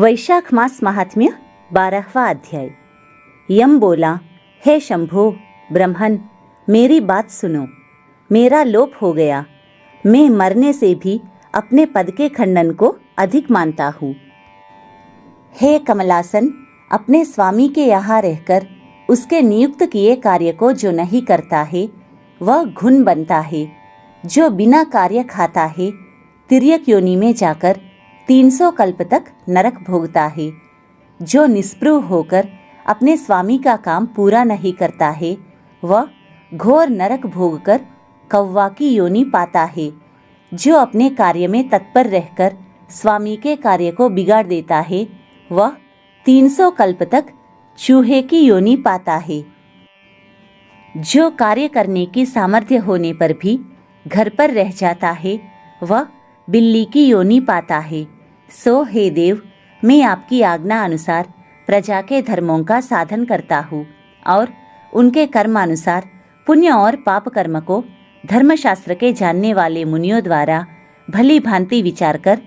वैशाख मास महात्म्य 12वां अध्याय। यम बोला, हे शंभो ब्रह्मन, मेरी बात सुनो। मेरा लोप हो गया। मैं मरने से भी अपने पद के खंडन को अधिक मानता हूँ। हे कमलासन, अपने स्वामी के यहाँ रहकर उसके नियुक्त किए कार्य को जो नहीं करता है वह घुन बनता है। जो बिना कार्य खाता है तिर्यक योनि में जाकर 300 कल्प तक नरक भोगता है। जो निस्पृह होकर अपने स्वामी का काम पूरा नहीं करता है वह घोर नरक भोगकर कौवा की योनि पाता है। जो अपने कार्य में तत्पर रहकर स्वामी के कार्य को बिगाड़ देता है वह 300 कल्प तक चूहे की योनि पाता है। जो कार्य करने की सामर्थ्य होने पर भी घर पर रह जाता है वह बिल्ली की योनि पाता है। सो हे देव, मैं आपकी आज्ञा अनुसार प्रजा के धर्मों का साधन करता हूँ और उनके कर्मानुसार पुण्य और पाप कर्म को धर्मशास्त्र के जानने वाले मुनियों द्वारा भली भांति विचार कर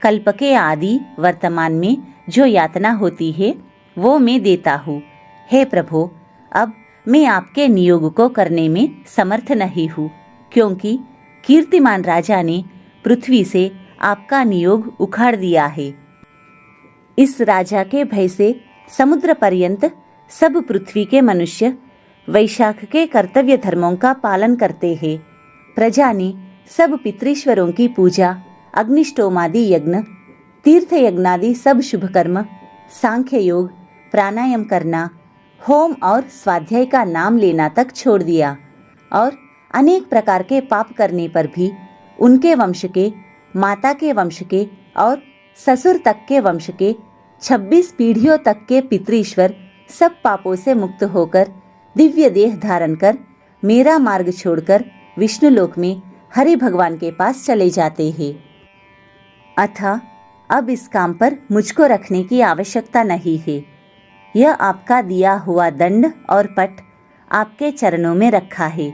कल्प के आदि वर्तमान में जो यातना होती है वो मैं देता हूँ। हे प्रभो, अब मैं आपके नियोग को करने में समर्थ नहीं हूँ, क्योंकि कीर्तिमान राजा ने पृथ्वी से आपका नियोग उखाड़ दिया है। इस राजा के भय से समुद्र पर्यंत सब पृथ्वी के मनुष्य वैशाख के कर्तव्य धर्मों का पालन करते हैं। प्रजा ने सब पितृश्वरों की पूजा, अग्निष्टोमादि यज्ञ, तीर्थ यज्ञादि सब शुभ कर्म, सांख्य योग, प्राणायाम करना, होम और स्वाध्याय का नाम लेना तक छोड़ दिया और अनेक प्रकार के पाप करने पर भी उनके वंश के, माता के वंश के और ससुर तक के वंश के 26 पीढ़ियों तक के पितृश्वर सब पापों से मुक्त होकर दिव्य देह धारण कर मेरा मार्ग छोड़कर विष्णुलोक में हरि भगवान के पास चले जाते हैं। अतः अब इस काम पर मुझको रखने की आवश्यकता नहीं है। यह आपका दिया हुआ दंड और पट आपके चरणों में रखा है।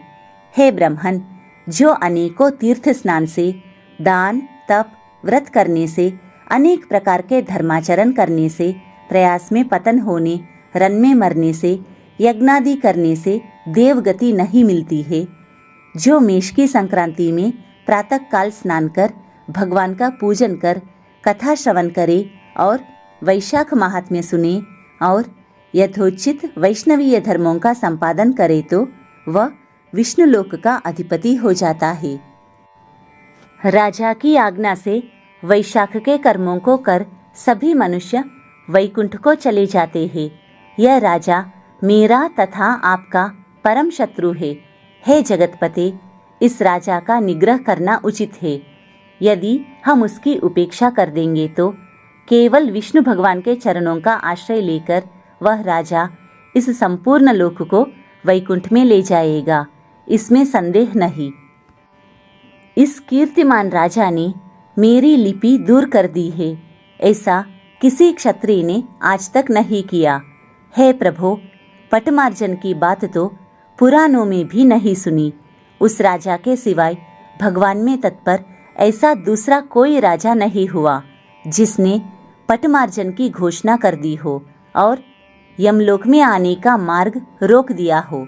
हे ब्रह्मन, जो अनेकों तीर्थ स्नान से, दान, तप, व्रत करने से, अनेक प्रकार के धर्माचरण करने से, प्रयास में पतन होने, रन में मरने से, यज्ञादि करने से देवगति नहीं मिलती है, जो मेष की संक्रांति में प्रातः काल स्नान कर भगवान का पूजन कर कथा श्रवण करे और वैशाख महात्म्य सुने और यथोचित वैष्णवीय धर्मों का संपादन करे तो वह विष्णुलोक का अधिपति हो जाता है। राजा की आज्ञा से वैशाख के कर्मों को कर सभी मनुष्य वैकुंठ को चले जाते हैं। यह राजा मेरा तथा आपका परम शत्रु है। हे जगतपते, इस राजा का निग्रह करना उचित है। यदि हम उसकी उपेक्षा कर देंगे तो केवल विष्णु भगवान के चरणों का आश्रय लेकर वह राजा इस संपूर्ण लोक को वैकुंठ में ले जाएगा, इसमें संदेह नहीं। इस कीर्तिमान राजा ने मेरी लिपि दूर कर दी है, ऐसा किसी क्षत्रिय ने आज तक नहीं किया। हे प्रभो, पटमार्जन की बात तो पुराणों में भी नहीं सुनी। उस राजा के सिवाय भगवान में तत्पर ऐसा दूसरा कोई राजा नहीं हुआ जिसने पटमार्जन की घोषणा कर दी हो और यमलोक में आने का मार्ग रोक दिया हो।